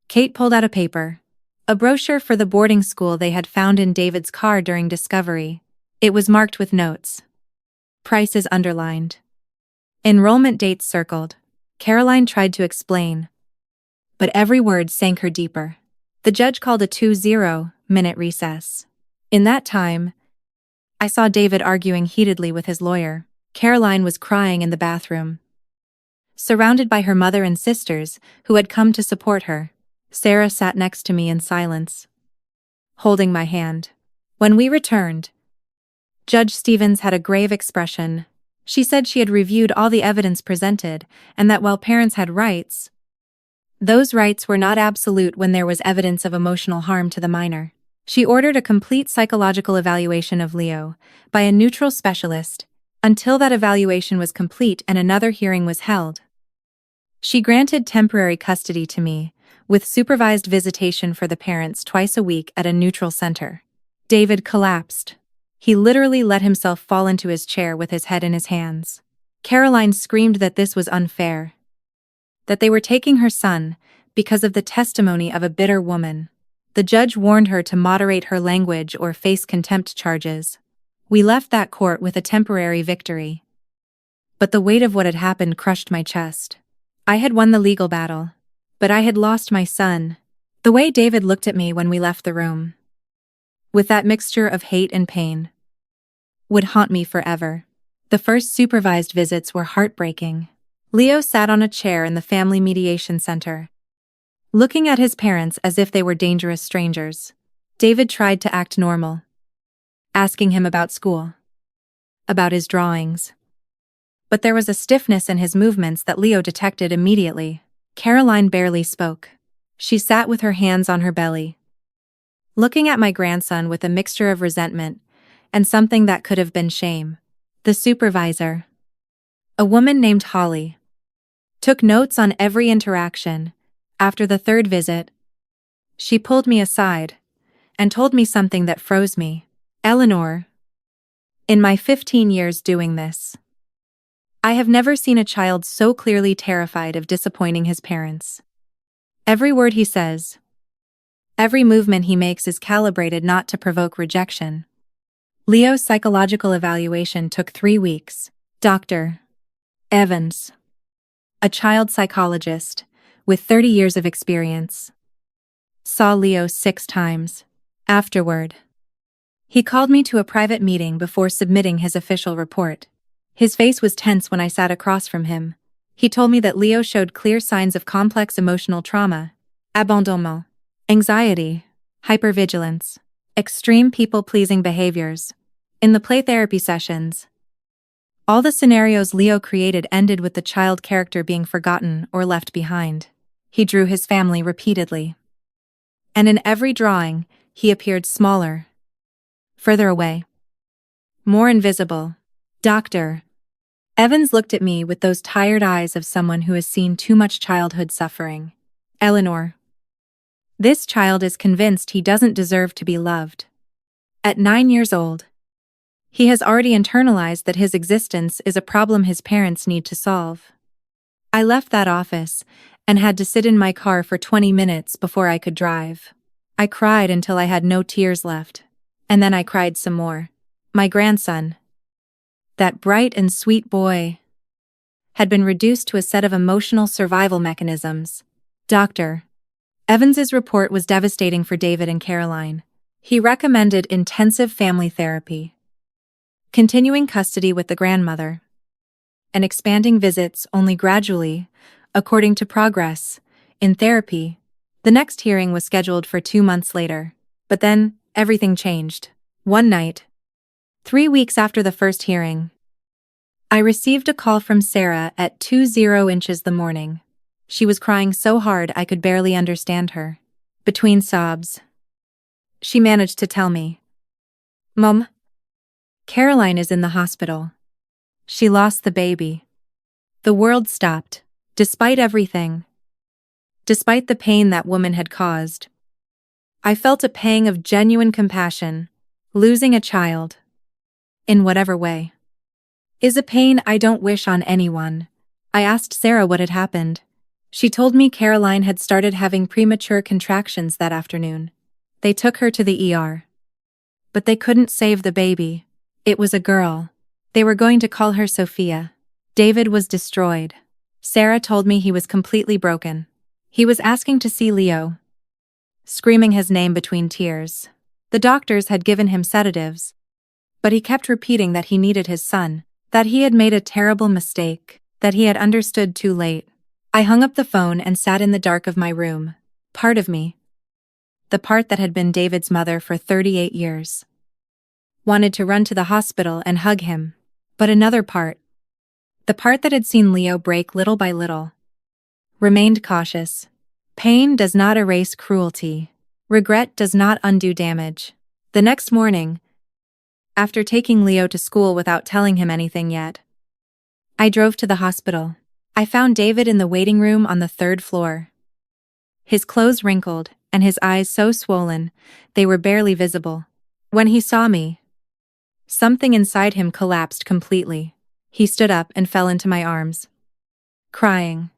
Kate pulled out a paper. A brochure for the boarding school they had found in David's car during discovery. It was marked with notes. Prices underlined. Enrollment dates circled. Caroline tried to explain, but every word sank her deeper. The judge called a 20-minute recess. In that time, I saw David arguing heatedly with his lawyer. Caroline was crying in the bathroom, surrounded by her mother and sisters who had come to support her. Sarah sat next to me in silence, holding my hand. When we returned, Judge Stevens had a grave expression. She said she had reviewed all the evidence presented, and that while parents had rights, those rights were not absolute when there was evidence of emotional harm to the minor. She ordered a complete psychological evaluation of Leo by a neutral specialist until that evaluation was complete and another hearing was held. She granted temporary custody to me, with supervised visitation for the parents twice a week at a neutral center. David collapsed. He literally let himself fall into his chair with his head in his hands. Caroline screamed that this was unfair, that they were taking her son because of the testimony of a bitter woman. The judge warned her to moderate her language or face contempt charges. We left that court with a temporary victory. But the weight of what had happened crushed my chest. I had won the legal battle, but I had lost my son. The way David looked at me when we left the room, with that mixture of hate and pain, would haunt me forever. The first supervised visits were heartbreaking. Leo sat on a chair in the family mediation center, looking at his parents as if they were dangerous strangers. David tried to act normal, asking him about school, about his drawings. But there was a stiffness in his movements that Leo detected immediately. Caroline barely spoke. She sat with her hands on her belly, looking at my grandson with a mixture of resentment and something that could have been shame. The supervisor, a woman named Holly, took notes on every interaction. After the third visit, she pulled me aside and told me something that froze me. Eleanor, in my 15 years doing this, I have never seen a child so clearly terrified of disappointing his parents. Every word he says, every movement he makes is calibrated not to provoke rejection. Leo's psychological evaluation took 3 weeks. Dr. Evans, a child psychologist with 30 years of experience, saw Leo 6 times. Afterward, he called me to a private meeting before submitting his official report. His face was tense when I sat across from him. He told me that Leo showed clear signs of complex emotional trauma, abandonment, anxiety, hypervigilance, extreme people-pleasing behaviors. In the play therapy sessions, all the scenarios Leo created ended with the child character being forgotten or left behind. He drew his family repeatedly, and in every drawing, he appeared smaller, further away, more invisible. Dr. Evans looked at me with those tired eyes of someone who has seen too much childhood suffering. Eleanor, this child is convinced he doesn't deserve to be loved. At 9 years old, he has already internalized that his existence is a problem his parents need to solve. I left that office and had to sit in my car for 20 minutes before I could drive. I cried until I had no tears left, and then I cried some more. My grandson, that bright and sweet boy, had been reduced to a set of emotional survival mechanisms. Dr. Evans's report was devastating for David and Caroline. He recommended intensive family therapy, continuing custody with the grandmother, and expanding visits only gradually, according to progress in therapy. The next hearing was scheduled for 2 months later, but then everything changed. One night, 3 weeks after the first hearing, I received a call from Sarah at 2:00 inches the morning. She was crying so hard I could barely understand her. Between sobs, she managed to tell me, "Mom, Caroline is in the hospital. She lost the baby." The world stopped. Despite everything, despite the pain that woman had caused, I felt a pang of genuine compassion. Losing a child, in whatever way, is a pain I don't wish on anyone. I asked Sarah what had happened. She told me Caroline had started having premature contractions that afternoon. They took her to the ER. But they couldn't save the baby. It was a girl. They were going to call her Sophia. David was destroyed. Sarah told me he was completely broken. He was asking to see Leo, screaming his name between tears. The doctors had given him sedatives, but he kept repeating that he needed his son, that he had made a terrible mistake, that he had understood too late. I hung up the phone and sat in the dark of my room. Part of me, the part that had been David's mother for 38 years, wanted to run to the hospital and hug him. But another part, the part that had seen Leo break little by little, remained cautious. Pain does not erase cruelty. Regret does not undo damage. The next morning, after taking Leo to school without telling him anything yet, I drove to the hospital. I found David in the waiting room on the 3rd floor. His clothes wrinkled and his eyes so swollen, they were barely visible. When he saw me, something inside him collapsed completely. He stood up and fell into my arms, crying,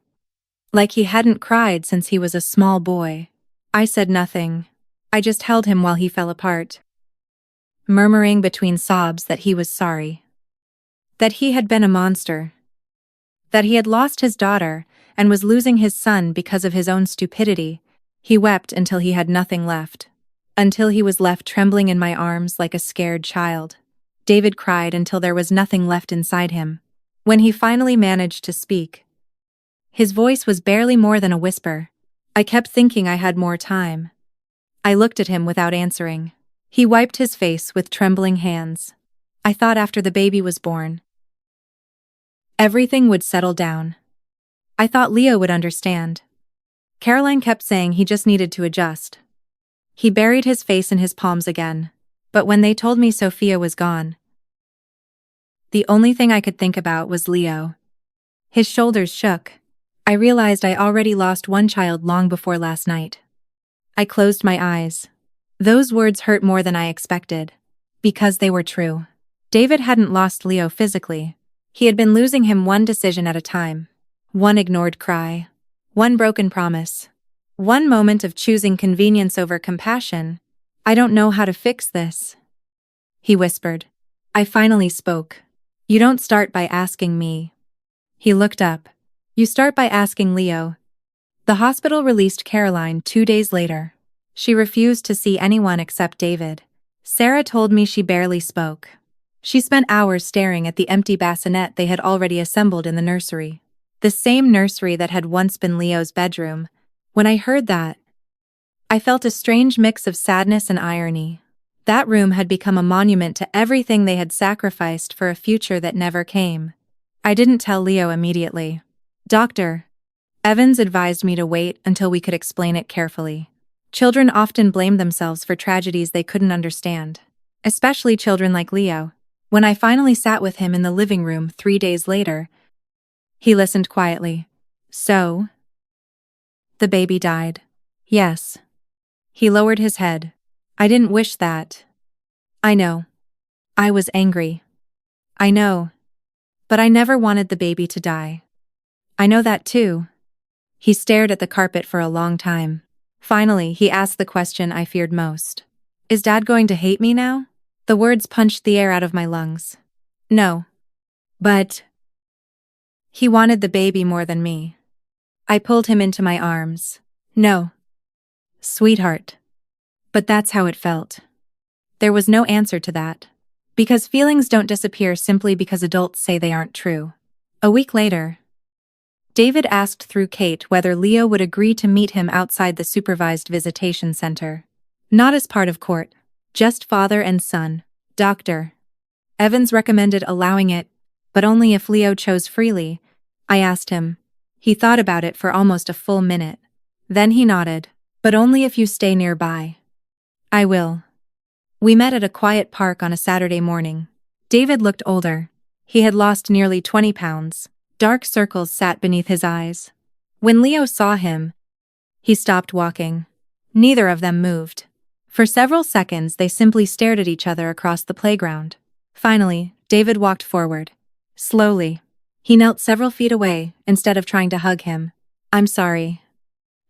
like he hadn't cried since he was a small boy. I said nothing. I just held him while he fell apart, murmuring between sobs that he was sorry, that he had been a monster, that he had lost his daughter and was losing his son because of his own stupidity. He wept until he had nothing left, until he was left trembling in my arms like a scared child. David cried until there was nothing left inside him. When he finally managed to speak, his voice was barely more than a whisper. I kept thinking I had more time. I looked at him without answering. He wiped his face with trembling hands. I thought after the baby was born, everything would settle down. I thought Leo would understand. Caroline kept saying he just needed to adjust. He buried his face in his palms again. But when they told me Sophia was gone, the only thing I could think about was Leo. His shoulders shook. I realized I already lost one child long before last night. I closed my eyes. Those words hurt more than I expected, because they were true. David hadn't lost Leo physically. He had been losing him one decision at a time. One ignored cry. One broken promise. One moment of choosing convenience over compassion. I don't know how to fix this, he whispered. I finally spoke. You don't start by asking me. He looked up. You start by asking Leo. The hospital released Caroline 2 days later. She refused to see anyone except David. Sarah told me she barely spoke. She spent hours staring at the empty bassinet they had already assembled in the nursery. The same nursery that had once been Leo's bedroom. When I heard that, I felt a strange mix of sadness and irony. That room had become a monument to everything they had sacrificed for a future that never came. I didn't tell Leo immediately. Dr. Evans advised me to wait until we could explain it carefully. Children often blame themselves for tragedies they couldn't understand, especially children like Leo. When I finally sat with him in the living room 3 days later, he listened quietly. So? The baby died. Yes. He lowered his head. I didn't wish that. I know. I was angry. I know. But I never wanted the baby to die. I know that too. He stared at the carpet for a long time. Finally, he asked the question I feared most. Is Dad going to hate me now? The words punched the air out of my lungs. No. But he wanted the baby more than me. I pulled him into my arms. No. Sweetheart. But that's how it felt. There was no answer to that. Because feelings don't disappear simply because adults say they aren't true. A week later, David asked through Kate whether Leo would agree to meet him outside the supervised visitation center. Not as part of court, just father and son. Dr. Evans recommended allowing it, but only if Leo chose freely. I asked him. He thought about it for almost a full minute. Then he nodded. But only if you stay nearby. I will. We met at a quiet park on a Saturday morning. David looked older. He had lost nearly 20 pounds. Dark circles sat beneath his eyes. When Leo saw him, he stopped walking. Neither of them moved. For several seconds they simply stared at each other across the playground. Finally, David walked forward. Slowly. He knelt several feet away, instead of trying to hug him. I'm sorry.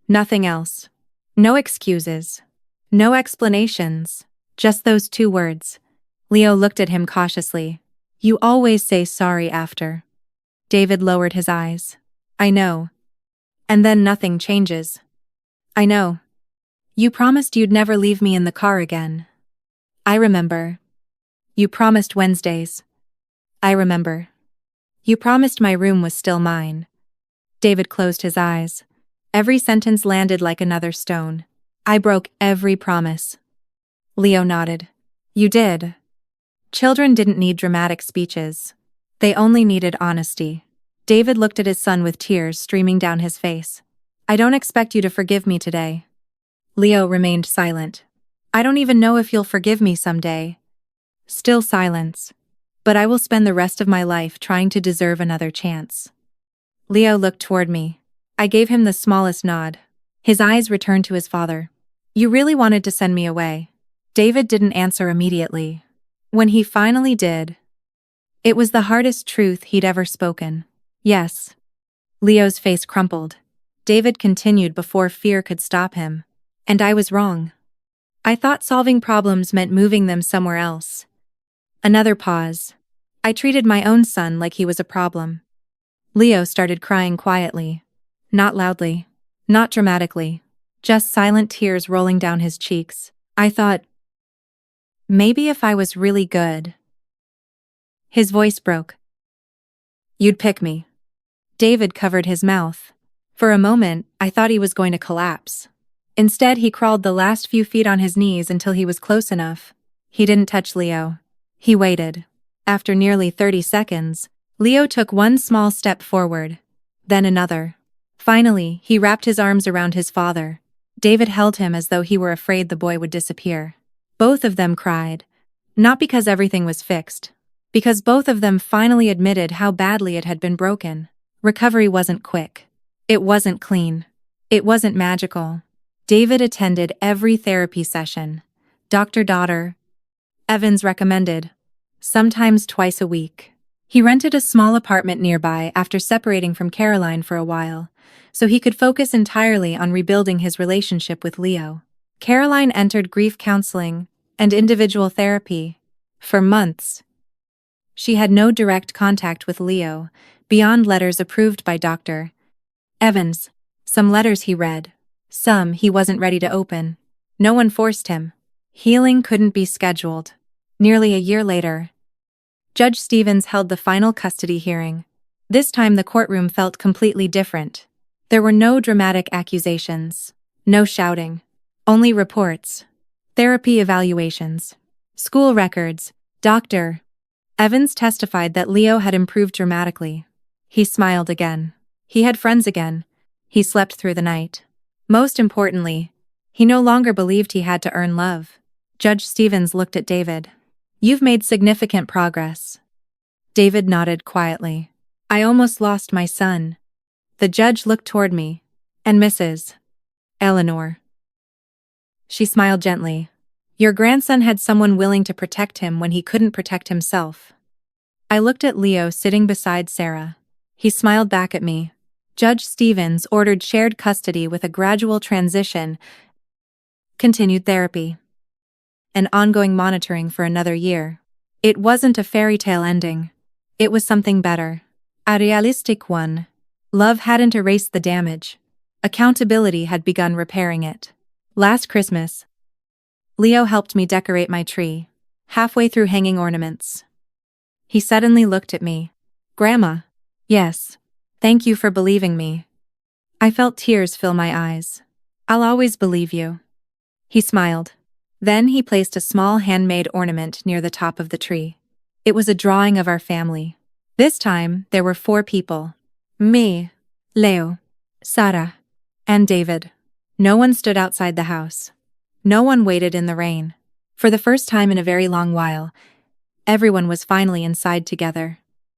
Nothing else. No excuses. No explanations. Just those 2 words. Leo looked at him cautiously. You always say sorry after. David lowered his eyes. I know. And then nothing changes. I know. You promised you'd never leave me in the car again. I remember. You promised Wednesdays. I remember. You promised my room was still mine. David closed his eyes. Every sentence landed like another stone. I broke every promise. Leo nodded. You did. Children didn't need dramatic speeches. They only needed honesty. David looked at his son with tears streaming down his face. I don't expect you to forgive me today. Leo remained silent. I don't even know if you'll forgive me someday. Still silence. But I will spend the rest of my life trying to deserve another chance. Leo looked toward me. I gave him the smallest nod. His eyes returned to his father. You really wanted to send me away. David didn't answer immediately. When he finally did, it was the hardest truth he'd ever spoken. Yes. Leo's face crumpled. David continued before fear could stop him. And I was wrong. I thought solving problems meant moving them somewhere else. Another pause. I treated my own son like he was a problem. Leo started crying quietly. Not loudly. Not dramatically. Just silent tears rolling down his cheeks. I thought, maybe if I was really good. His voice broke. You'd pick me. David covered his mouth. For a moment, I thought he was going to collapse. Instead, he crawled the last few feet on his knees until he was close enough. He didn't touch Leo. He waited. After nearly 30 seconds, Leo took one small step forward, then another. Finally, he wrapped his arms around his father. David held him as though he were afraid the boy would disappear. Both of them cried. Not because everything was fixed. Because both of them finally admitted how badly it had been broken. Recovery wasn't quick. It wasn't clean. It wasn't magical. David attended every therapy session. Dr. Daughter, Evans recommended. Sometimes twice a week. He rented a small apartment nearby after separating from Caroline for a while, so he could focus entirely on rebuilding his relationship with Leo. Caroline entered grief counseling and individual therapy. For months, she had no direct contact with Leo, beyond letters approved by Dr. Evans. Some letters he read. Some he wasn't ready to open. No one forced him. Healing couldn't be scheduled. Nearly a year later, Judge Stevens held the final custody hearing. This time the courtroom felt completely different. There were no dramatic accusations. No shouting. Only reports. Therapy evaluations. School records. Dr. Evans testified that Leo had improved dramatically. He smiled again. He had friends again. He slept through the night. Most importantly, he no longer believed he had to earn love. Judge Stevens looked at David. You've made significant progress. David nodded quietly. I almost lost my son. The judge looked toward me. And Mrs. Eleanor. She smiled gently. Your grandson had someone willing to protect him when he couldn't protect himself. I looked at Leo sitting beside Sarah. He smiled back at me. Judge Stevens ordered shared custody with a gradual transition, continued therapy, and ongoing monitoring for another year. It wasn't a fairy tale ending. It was something better. A realistic one. Love hadn't erased the damage. Accountability had begun repairing it. Last Christmas, Leo helped me decorate my tree, halfway through hanging ornaments. He suddenly looked at me. Grandma. Yes. Thank you for believing me. I felt tears fill my eyes. I'll always believe you. He smiled. Then he placed a small handmade ornament near the top of the tree. It was a drawing of our family. This time, there were 4 people. Me, Leo, Sarah, and David. No one stood outside the house. No one waited in the rain. For the first time in a very long while, everyone was finally inside together.